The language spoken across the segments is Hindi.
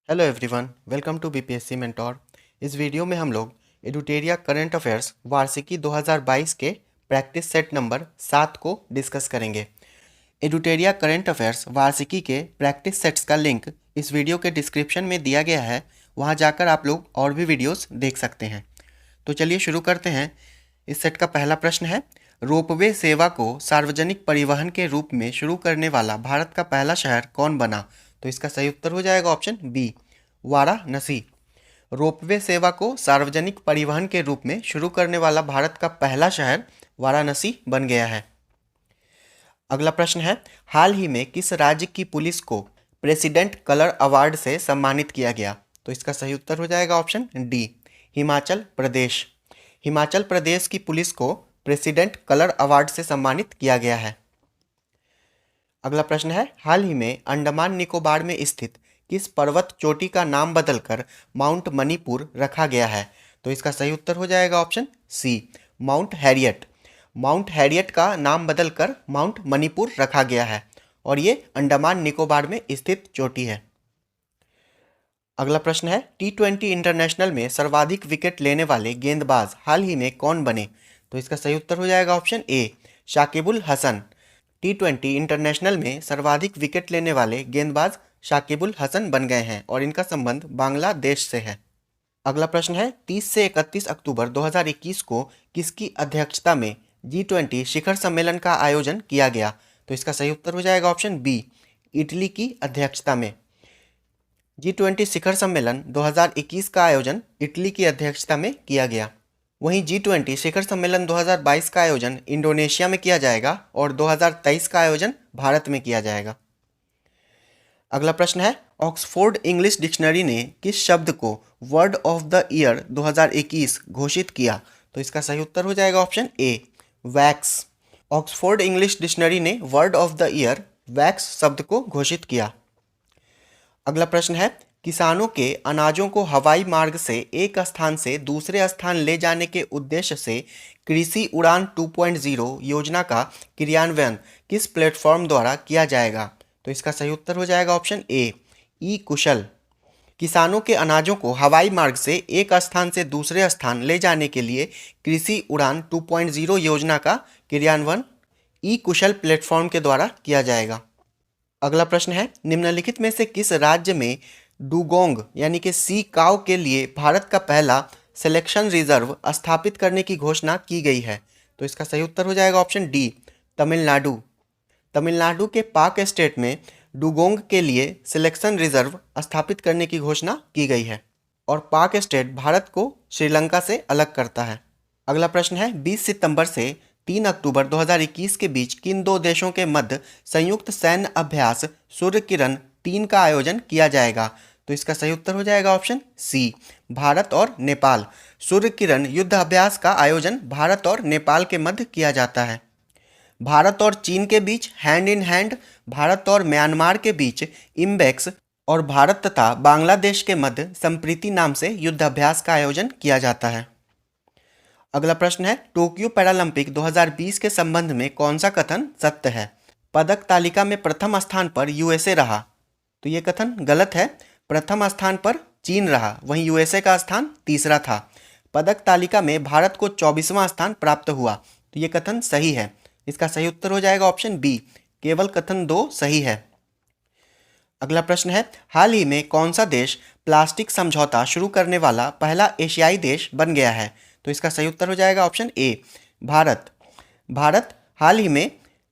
Hello everyone, welcome to BPSC mentor. इस वीडियो में हम लोग एडुटेरिया करंट अफेयर्स वार्षिकी 2022 के प्रैक्टिस सेट नंबर 7 को डिस्कस करेंगे। एडुटेरिया करंट अफेयर्स वार्षिकी के प्रैक्टिस सेट्स का लिंक इस वीडियो के डिस्क्रिप्शन में दिया गया है, वहां जाकर आप लोग और भी वीडियोस देख सकते हैं। तो चलिए शुरू करते हैं। इस सेट का पहला प्रश्न है, रोपवे सेवा को सार्वजनिक परिवहन के रूप में शुरू करने वाला भारत का पहला शहर कौन बना? तो इसका सही उत्तर हो जाएगा ऑप्शन बी, वाराणसी। रोपवे सेवा को सार्वजनिक परिवहन के रूप में शुरू करने वाला भारत का पहला शहर वाराणसी बन गया है। अगला प्रश्न है, हाल ही में किस राज्य की पुलिस को प्रेसिडेंट कलर अवार्ड से सम्मानित किया गया? तो इसका सही उत्तर हो जाएगा ऑप्शन डी, हिमाचल प्रदेश। हिमाचल प्रदेश की पुलिस को प्रेसिडेंट कलर अवार्ड से सम्मानित किया गया है। अगला प्रश्न है, हाल ही में अंडमान निकोबार में स्थित किस पर्वत चोटी का नाम बदलकर माउंट मणिपुर रखा गया है? तो इसका सही उत्तर हो जाएगा option C, mount Harriet. Mount Harriet का नाम बदलकर माउंट मणिपुर रखा गया है और ये अंडमान निकोबार में स्थित चोटी है। अगला प्रश्न है, T20 इंटरनेशनल में सर्वाधिक विकेट लेने वाले गेंदबाज हाल ही में कौन बने? तो इसका सही उत्तर हो जाएगा option A, Shakibul Hasan. T20 international में सर्वाधिक विकेट लेने वाले गेंदबाज शाकिबुल हसन बन गए हैं और इनका संबंध बांग्लादेश से है। अगला प्रश्न है, 30 से 31 अक्टूबर 2021 को किसकी अध्यक्षता में G20 शिखर सम्मेलन का आयोजन किया गया? तो इसका सही उत्तर हो जाएगा ऑप्शन बी, इटली की अध्यक्षता में। G20 शिखर सम्मेलन 2021 का आयोजन इटली की अध्यक्षता में किया गया। वहीं G20 शिखर सम्मेलन 2022 का आयोजन इंडोनेशिया में किया जाएगा और 2023 का आयोजन भारत में किया जाएगा। अगला प्रश्न है, ऑक्सफोर्ड इंग्लिश डिक्शनरी ने किस शब्द को वर्ड ऑफ द ईयर 2021 घोषित किया? तो इसका सही उत्तर हो जाएगा option A, vax. Oxford English dictionary ने word of the year vax शब्द को घोषित किया। अगला प्रश्न है, किसानों के अनाजों को हवाई मार्ग से एक स्थान से दूसरे स्थान ले जाने के उद्देश्य से कृषि उड़ान 2.0 योजना का क्रियान्वयन किस प्लेटफॉर्म द्वारा किया जाएगा? तो इसका सही उत्तर हो जाएगा ऑप्शन ए, ई कुशल। किसानों के अनाजों को हवाई मार्ग से एक स्थान से दूसरे स्थान ले जाने के लिए कृषि उड़ान 2.0 योजना का क्रियान्वयन ई कुशल प्लेटफॉर्म के द्वारा किया जाएगा। अगला प्रश्न है, निम्नलिखित में से किस राज्य में डुगोंग यानी कि सी काव के लिए भारत का पहला सिलेक्शन रिजर्व स्थापित करने की घोषणा की गई है? तो इसका सही उत्तर हो जाएगा ऑप्शन डी, तमिलनाडु। तमिलनाडु के पाक स्टेट में डुगोंग के लिए सिलेक्शन रिजर्व स्थापित करने की घोषणा की गई है और पाक स्टेट भारत को श्रीलंका से अलग करता है। अगला प्रश्न है, 20 सितंबर से 3 अक्टूबर 2021 के बीच किन दो देशों के मध्य संयुक्त सैन्य अभ्यास सूर्य किरण 3 का आयोजन किया जाएगा? तो इसका सही उत्तर हो जाएगा ऑप्शन सी, भारत और नेपाल। सूर्य किरण युद्ध अभ्यास का आयोजन भारत और नेपाल के मध्य किया जाता है। भारत और चीन के बीच हैंड इन हैंड, भारत और म्यांमार के बीच इम्बेक्स और भारत तथा बांग्लादेश के मध्य संप्रीति नाम से युद्ध अभ्यास का आयोजन किया जाता है। अगला प्रश्न है, टोक्यो पैरालंपिक 2020 के संबंध में कौन सा कथन सत्य है? पदक तालिका में प्रथम स्थान पर यूएसए रहा। तो ये कथन गलत है। प्रथम स्थान पर चीन रहा, वहीं यूएसए का स्थान तीसरा था। पदक तालिका में भारत को 24वां स्थान प्राप्त हुआ। तो ये कथन सही है। इसका सही उत्तर हो जाएगा ऑप्शन बी, केवल कथन 2 सही है। अगला प्रश्न है, हाल ही में कौन सा देश प्लास्टिक समझौता शुरू करने वाला पहला एशियाई देश बन गया है? तो इसका सही उत्तर हो जाएगा ऑप्शन ए, भारत। भारत हाल ही में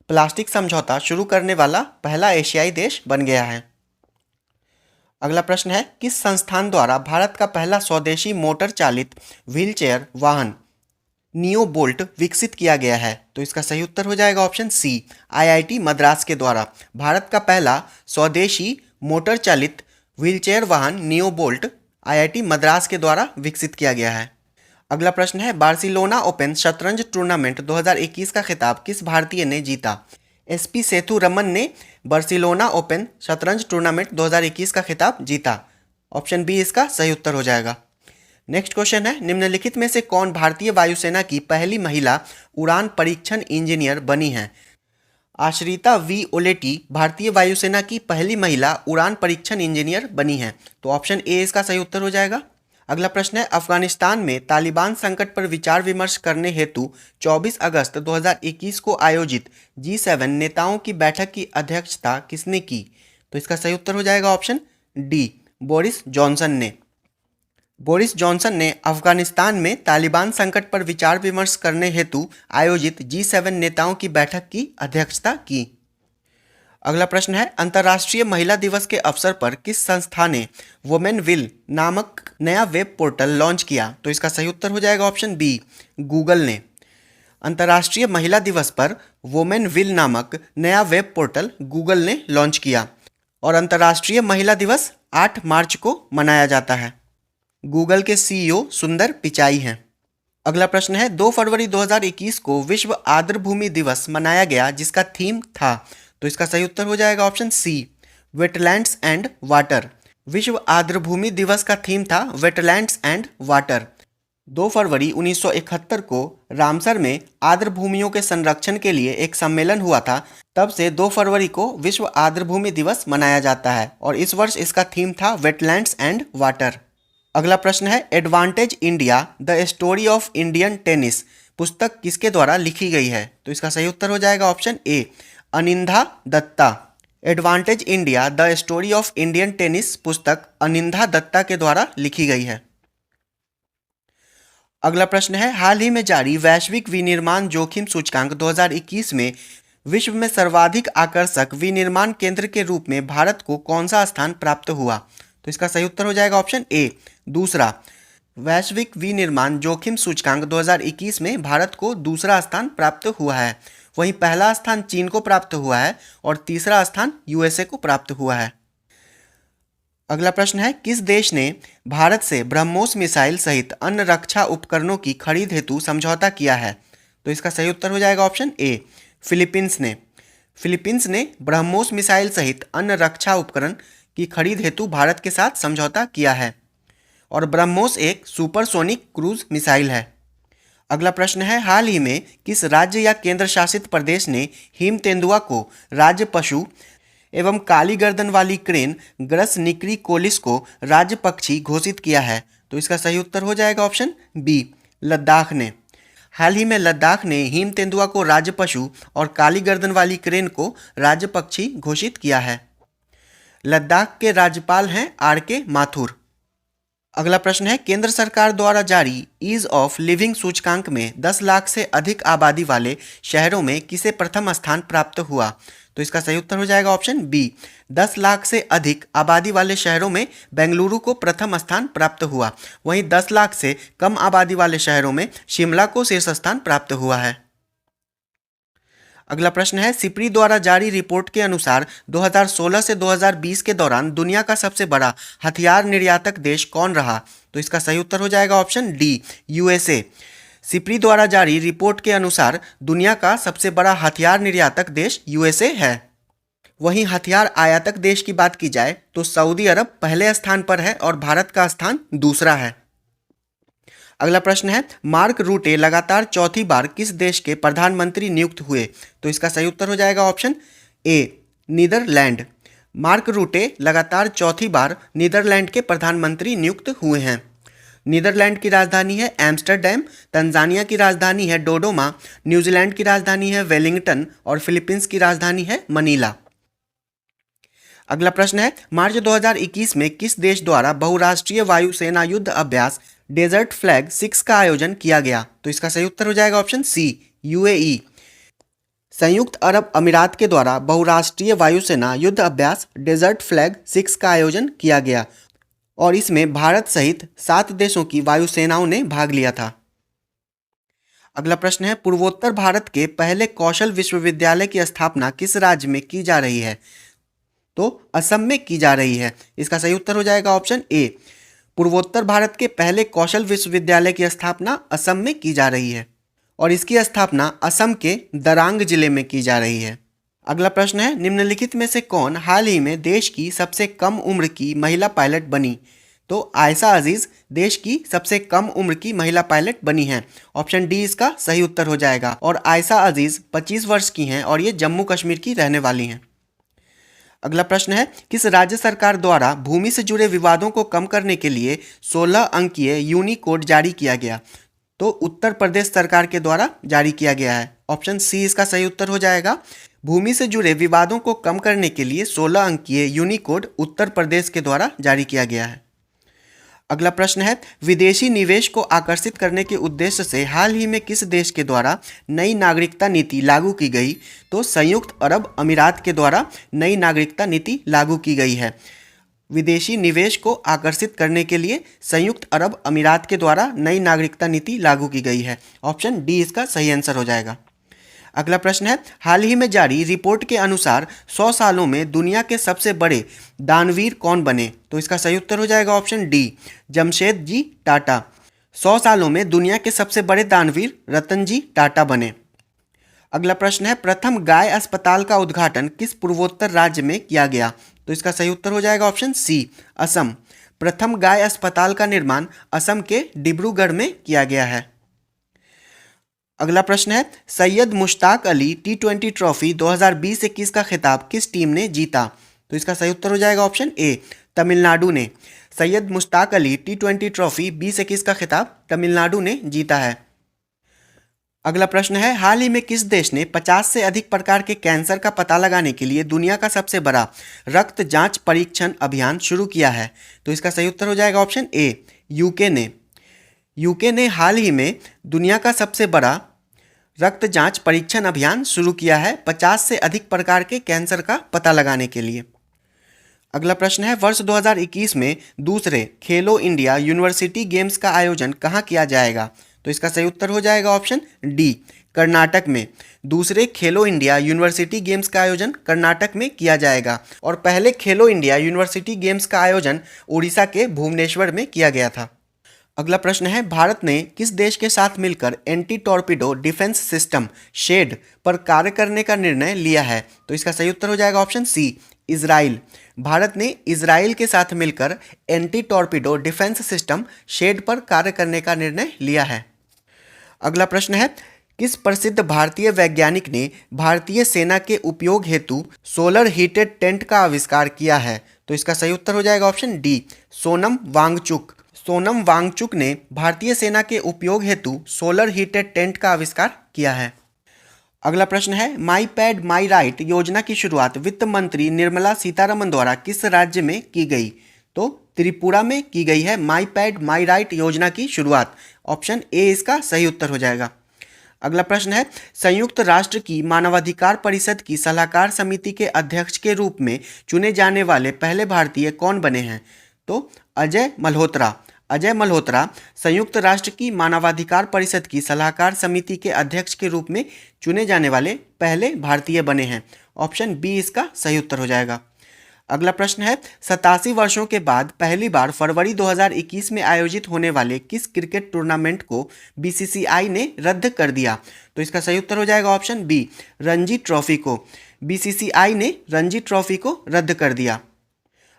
प्लास्टिक समझौता शुरू करने वाला पहला एशियाई देश बन गया है। अगला प्रश्न है, किस संस्थान द्वारा भारत का पहला स्वदेशी मोटर चालित व्हीलचेयर वाहन नियो बोल्ट विकसित किया गया है? तो इसका सही उत्तर हो जाएगा ऑप्शन सी, आईआईटी मद्रास के द्वारा भारत का पहला स्वदेशी मोटर चालित व्हीलचेयर वाहन नियो बोल्ट आईआईटी मद्रास के द्वारा विकसित किया गया है। अगला प्रश्न है, बार्सिलोना ओपन शतरंज टूर्नामेंट 2021 का खिताब किस भारतीय ने जीता? एसपी सेथु रमन ने बार्सिलोना ओपन शतरंज टूर्नामेंट 2021 का खिताब जीता। ऑप्शन बी इसका सही उत्तर हो जाएगा। नेक्स्ट क्वेश्चन है, निम्नलिखित में से कौन भारतीय वायुसेना की पहली महिला उड़ान परीक्षण इंजीनियर बनी है? आश्रिता वी ओलेटी भारतीय वायुसेना की पहली महिला उड़ान परीक्षण इंजीनियर बनी हैं। तो ऑप्शन ए इसका सही उत्तर हो जाएगा। अगला प्रश्न है, अफगानिस्तान में तालिबान संकट पर विचार विमर्श करने हेतु 24 अगस्त 2021 को आयोजित G7 नेताओं की बैठक की अध्यक्षता किसने की? तो इसका सही उत्तर हो जाएगा ऑप्शन डी, बोरिस जॉनसन ने। बोरिस जॉनसन ने अफगानिस्तान में तालिबान संकट पर विचार विमर्श करने हेतु आयोजित G7 नेताओं की बैठक की अध्यक्षता की। अगला प्रश्न है, अंतर्राष्ट्रीय महिला दिवस के अवसर पर किस संस्था ने वुमेन विल नामक नया वेब पोर्टल लॉन्च किया? तो इसका सही उत्तर हो जाएगा ऑप्शन बी, गूगल ने। अंतर्राष्ट्रीय महिला दिवस पर वुमेन विल नामक नया वेब पोर्टल गूगल ने लॉन्च किया और अंतर्राष्ट्रीय महिला दिवस 8 मार्च को मनाया जाता है। गूगल के सीईओ सुंदर पिचाई हैं। अगला प्रश्न है, 2 फरवरी 2021 को विश्व आर्द्रभूमि दिवस मनाया गया जिसका थीम था? तो इसका सही उत्तर हो जाएगा option C, wetlands and water. विश्व आर्द्रभूमि दिवस का थीम था वेटलैंड्स एंड वाटर। 2 फरवरी 1971 को रामसर में आर्द्रभूमियों के संरक्षण के लिए एक सम्मेलन हुआ था। तब से 2 फरवरी को विश्व आर्द्रभूमि दिवस मनाया जाता है और इस वर्ष इसका थीम था वेटलैंड्स एंड वाटर। अगला प्रश्न है, advantage India the story of Indian tennis पुस्तक किसके द्वारा लिखी गई है? तो इसका सही उत्तर हो जाएगा option A, Anindya Dutta. Advantage India the story of Indian tennis पुस्तक अनिंदा दत्ता के द्वारा लिखी गई है। अगला प्रश्न है, हाल ही में जारी वैश्विक विनिर्माण जोखिम सूचकांक 2021 में विश्व में सर्वाधिक आकर्षक विनिर्माण केंद्र के रूप में भारत को कौन सा स्थान प्राप्त हुआ? तो इसका सही उत्तर हो जाएगा ऑप्शन ए, दूसरा। वैश्विक विनिर्माण जोखिम सूचकांक 2021 में भारत को दूसरा स्थान प्राप्त हुआ है। वहीं पहला स्थान चीन को प्राप्त हुआ है और तीसरा स्थान यूएसए को प्राप्त हुआ है। अगला प्रश्न है, किस देश ने भारत से ब्रह्मोस मिसाइल सहित अन्य रक्षा उपकरणों की खरीद हेतु समझौता किया है? तो इसका सही उत्तर हो जाएगा ऑप्शन ए, फिलीपींस ने। फिलीपींस ने ब्रह्मोस मिसाइल सहित अन्य रक्षा उपकरण की खरीद हेतु भारत के साथ समझौता किया है और ब्रह्मोस एक सुपरसोनिक क्रूज मिसाइल है। अगला प्रश्न है, हाल ही में किस राज्य या केंद्र शासित प्रदेश ने हिम तेंदुआ को राज्य पशु एवं काली गर्दन वाली क्रेन ग्रस निक्रीकोलिस को राज्य पक्षी घोषित किया है? तो इसका सही उत्तर हो जाएगा ऑप्शन बी, लद्दाख ने। हाल ही में लद्दाख ने हिम तेंदुआ को राज्य पशु और काली गर्दन वाली क्रेन को राज्य पक्षी घोषित किया है। लद्दाख के राज्यपाल हैं आर.के. माथुर। अगला प्रश्न है, केंद्र सरकार द्वारा जारी ईज ऑफ लिविंग सूचकांक में 10 लाख से अधिक आबादी वाले शहरों में किसे प्रथम स्थान प्राप्त हुआ? तो इसका सही उत्तर हो जाएगा ऑप्शन बी, 10 लाख से अधिक आबादी वाले शहरों में बेंगलुरु को प्रथम स्थान प्राप्त हुआ। वहीं 10 लाख से कम आबादी वाले शहरों में शिमला को शीर्ष स्थान प्राप्त हुआ है। अगला प्रश्न है, सिप्री द्वारा जारी रिपोर्ट के अनुसार 2016 से 2020 के दौरान दुनिया का सबसे बड़ा हथियार निर्यातक देश कौन रहा? तो इसका सही उत्तर हो जाएगा ऑप्शन डी, यूएसए। सिप्री द्वारा जारी रिपोर्ट के अनुसार दुनिया का सबसे बड़ा हथियार निर्यातक देश यूएसए है। वहीं हथियार आयातक देश की बात की जाए तो सऊदी अरब पहले स्थान पर है और भारत का स्थान दूसरा है। अगला प्रश्न है, मार्क रूटे लगातार चौथी बार किस देश के प्रधानमंत्री नियुक्त हुए? तो इसका सही उत्तर हो जाएगा option A, Netherland. Mark Rutte लगातार चौथी बार नीदरलैंड के प्रधानमंत्री नियुक्त हुए हैं। नीदरलैंड की राजधानी है एम्स्टर्डम, तंजानिया की राजधानी है डोडोमा, न्यूजीलैंड की राजधानी है वेलिंगटन और फिलीपींस की राजधानी है मनीला। अगला प्रश्न है, मार्च 2021 में किस देश द्वारा बहुराष्ट्रीय वायुसेना युद्ध अभ्यास डेजर्ट फ्लैग 6 का आयोजन किया गया? तो इसका सही उत्तर हो जाएगा ऑप्शन सी, यूएई। संयुक्त अरब अमीरात के द्वारा बहुराष्ट्रीय वायुसेना युद्ध अभ्यास डेजर्ट फ्लैग 6 का आयोजन किया गया और इसमें भारत सहित 7 देशों की वायुसेनाओं ने भाग लिया था। अगला प्रश्न है, पूर्वोत्तर भारत के पहले कौशल विश्वविद्यालय की स्थापना किस राज्य में की जा रही है? तो असम में की जा रही है। इसका सही उत्तर हो जाएगा ऑप्शन ए, पूर्वोत्तर भारत के पहले कौशल विश्वविद्यालय की स्थापना असम में की जा रही है और इसकी स्थापना असम के दरांग जिले में की जा रही है। अगला प्रश्न है, निम्नलिखित में से कौन हाल ही में देश की सबसे कम उम्र की महिला पायलट बनी? तो आयशा अजीज देश की सबसे कम उम्र की महिला पायलट बनी हैं। ऑप्शन डी इसका सही उत्तर हो जाएगा। और आयशा अजीज 25 वर्ष की हैं और ये जम्मू कश्मीर की रहने वाली हैं। अगला प्रश्न है, किस राज्य सरकार द्वारा भूमि से जुड़े विवादों को कम करने के लिए 16 अंकीय यूनिकोड जारी किया गया? तो उत्तर प्रदेश सरकार के द्वारा जारी किया गया है। ऑप्शन सी इसका सही उत्तर हो जाएगा। भूमि से जुड़े विवादों को कम करने के लिए 16 अंकीय यूनिकोड उत्तर प्रदेश के द्वारा जारी किया गया है। अगला प्रश्न है, विदेशी निवेश को आकर्षित करने के उद्देश्य से हाल ही में किस देश के द्वारा नई नागरिकता नीति लागू की गई? तो संयुक्त अरब अमीरात के द्वारा नई नागरिकता नीति लागू की गई है। विदेशी निवेश को आकर्षित करने के लिए संयुक्त अरब अमीरात के द्वारा नई नागरिकता नीति लागू की गई है। ऑप्शन डी इसका सही आंसर हो जाएगा। अगला प्रश्न है, हाल ही में जारी रिपोर्ट के अनुसार 100 सालों में दुनिया के सबसे बड़े दानवीर कौन बने? तो इसका सही उत्तर हो जाएगा ऑप्शन डी, जमशेद जी टाटा। 100 सालों में दुनिया के सबसे बड़े दानवीर रतन जी टाटा बने। अगला प्रश्न है, प्रथम गाय अस्पताल का उद्घाटन किस पूर्वोत्तर राज्य में किया गया? तो इसका सही उत्तर हो जाएगा ऑप्शन सी, असम। प्रथम गाय अस्पताल का निर्माण असम के डिब्रूगढ़ में किया गया है। अगला प्रश्न है, सैयद मुश्ताक अली T20 ट्रॉफी 2020-21 का खिताब किस टीम ने जीता? तो इसका सही उत्तर हो जाएगा ऑप्शन ए, तमिलनाडु ने। सैयद मुश्ताक अली T20 ट्रॉफी 2021 का खिताब तमिलनाडु ने जीता है। अगला प्रश्न है, हाल ही में किस देश ने 50 से अधिक प्रकार के कैंसर का पता लगाने के लिए दुनिया का सबसे बड़ा रक्त जांच परीक्षण अभियान शुरू किया है? तो इसका सही उत्तर हो जाएगा ऑप्शन ए, यूके ने। यूके ने हाल ही में दुनिया का सबसे बड़ा रक्त जांच परीक्षण अभियान शुरू किया है 50 से अधिक प्रकार के कैंसर का पता लगाने के लिए। अगला प्रश्न है, वर्ष 2021 में दूसरे खेलो इंडिया यूनिवर्सिटी गेम्स का आयोजन कहाँ किया जाएगा? तो इसका सही उत्तर हो जाएगा ऑप्शन डी, कर्नाटक में। दूसरे खेलो इंडिया यूनिवर्सिटी गेम्स का आयोजन कर्नाटक में किया जाएगा और पहले खेलो इंडिया यूनिवर्सिटी गेम्स का आयोजन उड़ीसा के भुवनेश्वर में किया गया था। अगला प्रश्न है, भारत ने किस देश के साथ मिलकर anti torpedo defence system shed पर कार्य करने का निर्णय लिया है? तो इसका सही उत्तर हो जाएगा ऑप्शन सी, इजराइल। भारत ने इजराइल के साथ मिलकर anti torpedo defence system shed पर कार्य करने का निर्णय लिया है। अगला प्रश्न है, किस प्रसिद्ध भारतीय वैज्ञानिक ने भारतीय सेना के उपयोग हेतु सोलर हीटेड टेंट का आविष्कार किया है? तो इसका सही उत्तर हो जाएगा ऑप्शन डी, सोनम वांगचुक। सोनम वांगचुक ने भारतीय सेना के उपयोग हेतु सोलर हीटेड टेंट का आविष्कार किया है। अगला प्रश्न है, माई पैड माई राइट योजना की शुरुआत वित्त मंत्री निर्मला सीतारमण द्वारा किस राज्य में की गई? तो त्रिपुरा में की गई है माई पैड माई राइट योजना की शुरुआत। ऑप्शन ए इसका सही उत्तर हो जाएगा। अगला प्रश्न है, संयुक्त राष्ट्र की मानवाधिकार परिषद की सलाहकार समिति के अध्यक्ष के रूप में चुने जाने वाले पहले भारतीय कौन बने हैं? तो अजय मल्होत्रा। अजय मल्होत्रा संयुक्त राष्ट्र की मानवाधिकार परिषद की सलाहकार समिति के अध्यक्ष के रूप में चुने जाने वाले पहले भारतीय बने हैं। ऑप्शन बी इसका सही उत्तर हो जाएगा। अगला प्रश्न है, 87 वर्षों के बाद पहली बार फरवरी 2021 में आयोजित होने वाले किस क्रिकेट टूर्नामेंट को बीसीसीआई ने रद्द कर दिया? तो इसका सही उत्तर हो जाएगा ऑप्शन बी, रणजी ट्रॉफी को। बीसीसीआई ने रणजी ट्रॉफी को रद्द कर दिया।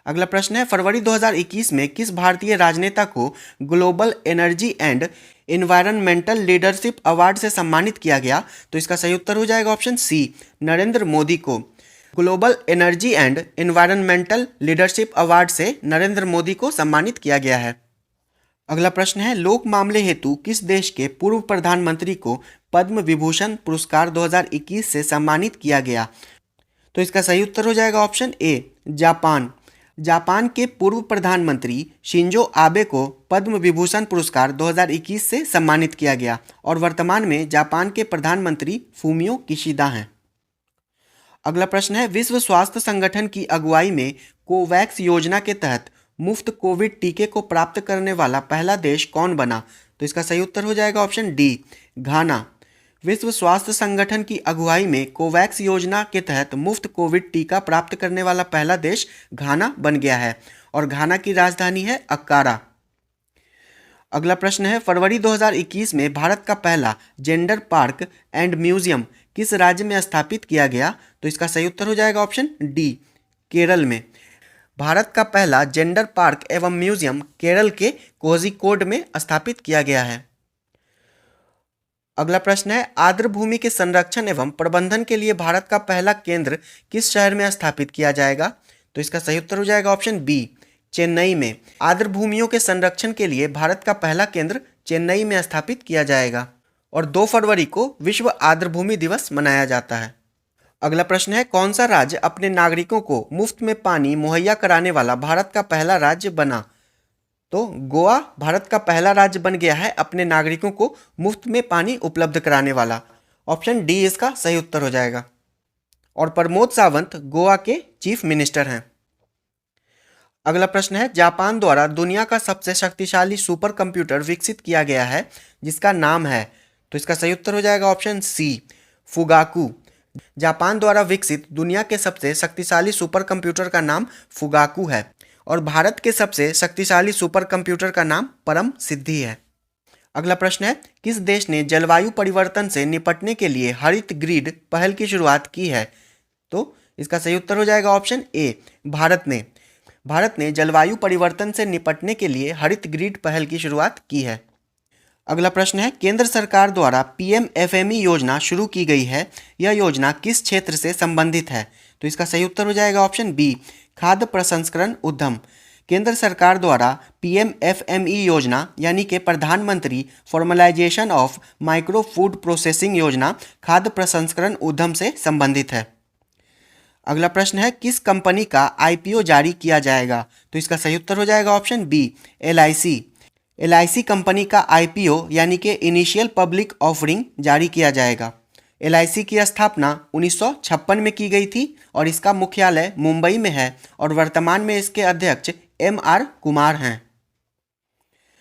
अगला प्रश्न है, फरवरी 2021 में किस भारतीय राजनेता को global energy and environmental leadership award से सम्मानित किया गया? तो इसका सही उत्तर हो जाएगा ऑप्शन सी, नरेंद्र मोदी को। Global energy and environmental leadership award से नरेंद्र मोदी को सम्मानित किया गया है। अगला प्रश्न है, लोक मामले हेतु किस देश के पूर्व प्रधानमंत्री को पद्म विभूषण पुरस्कार 2021 से सम्मानित किया गया? तो इसका सही उत्तर हो जाएगा ऑप्शन ए, जापान। जापान के पूर्व प्रधानमंत्री शिंजो आबे को पद्म विभूषण पुरस्कार 2021 से सम्मानित किया गया और वर्तमान में जापान के प्रधानमंत्री फूमियो किशिदा हैं। अगला प्रश्न है, विश्व स्वास्थ्य संगठन की अगुवाई में कोवैक्स योजना के तहत मुफ्त कोविड टीके को प्राप्त करने वाला पहला देश कौन बना? तो इसका सही उत्तर हो जाएगा ऑप्शन डी, घाना। विश्व स्वास्थ्य संगठन की अगुवाई में कोवैक्स योजना के तहत मुफ्त कोविड टीका प्राप्त करने वाला पहला देश घाना बन गया है और घाना की राजधानी है अक्कारा। अगला प्रश्न है, फरवरी 2021 में भारत का पहला जेंडर पार्क एंड म्यूजियम किस राज्य में स्थापित किया गया? तो इसका सही उत्तर हो जाएगा ऑप्शन डी, केरल में। भारत का पहला जेंडर पार्क एवं म्यूजियम केरल के कोझिकोड में स्थापित किया गया है? अगला प्रश्न है, आर्द्र भूमि के संरक्षण एवं प्रबंधन के लिए भारत का पहला केंद्र किस शहर में स्थापित किया जाएगा? तो इसका सही उत्तर हो जाएगा ऑप्शन बी, चेन्नई में। आर्द्र भूमियों के संरक्षण के लिए भारत का पहला केंद्र चेन्नई में स्थापित किया जाएगा और 2 फरवरी को विश्व आर्द्र भूमि दिवस मनाया जाता है। अगला प्रश्न है, कौन सा राज्य अपने नागरिकों को मुफ्त में पानी मुहैया कराने वाला भारत का पहला राज्य बना? तो गोवा भारत का पहला राज्य बन गया है अपने नागरिकों को मुफ्त में पानी उपलब्ध कराने वाला। ऑप्शन डी इसका सही उत्तर हो जाएगा। और प्रमोद सावंत गोवा के चीफ मिनिस्टर हैं। अगला प्रश्न है, जापान द्वारा दुनिया का सबसे शक्तिशाली सुपर कंप्यूटर विकसित किया गया है जिसका नाम है? तो इसका सही उत्तर हो जाएगा ऑप्शन सी, फुगाकू। जापान द्वारा विकसित दुनिया के सबसे शक्तिशाली सुपर कंप्यूटर का नाम फुगाकू है और भारत के सबसे शक्तिशाली सुपर कंप्यूटर का नाम परम सिद्धि है। अगला प्रश्न है, किस देश ने जलवायु परिवर्तन से निपटने के लिए हरित ग्रिड पहल की शुरुआत की है? तो इसका सही उत्तर हो जाएगा ऑप्शन ए, भारत ने। भारत ने जलवायु परिवर्तन से निपटने के लिए हरित ग्रिड पहल की शुरुआत की है। अगला प्रश्न है, केंद्र सरकार द्वारा पीएमएफएमई योजना शुरू की गई है, यह योजना किस क्षेत्र से संबंधित है? तो इसका सही उत्तर हो जाएगा ऑप्शन बी, खाद्य प्रसंस्करण उद्यम। केंद्र सरकार द्वारा पीएमएफएमई योजना यानी कि प्रधानमंत्री formalisation of micro food processing योजना खाद्य प्रसंस्करण उद्यम से संबंधित है। अगला प्रश्न है, किस कंपनी का आईपीओ जारी किया जाएगा? तो इसका सही उत्तर हो जाएगा option B, LIC. LIC company का आईपीओ यानी कि इनिशियल पब्लिक ऑफरिंग जारी किया जाएगा। एलआईसी की स्थापना 1956 में की गई थी और इसका मुख्यालय मुंबई में है और वर्तमान में इसके अध्यक्ष एमआर कुमार हैं।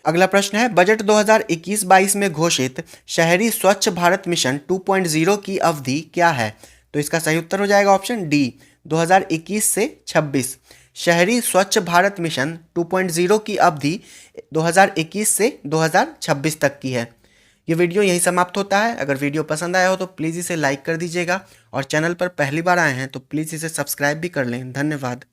अगला प्रश्न है, बजट 2021-22 में घोषित शहरी स्वच्छ भारत मिशन 2.0 की अवधि क्या है? तो इसका सही उत्तर हो जाएगा ऑप्शन डी, 2021 से 26। शहरी स्वच्छ भारत मिशन 2.0 की अवधि 2021 से 2026 तक की है। ये वीडियो यहीं समाप्त होता है। अगर वीडियो पसंद आया हो तो प्लीज़ इसे लाइक कर दीजिएगा और चैनल पर पहली बार आए हैं तो प्लीज़ इसे सब्सक्राइब भी कर लें। धन्यवाद।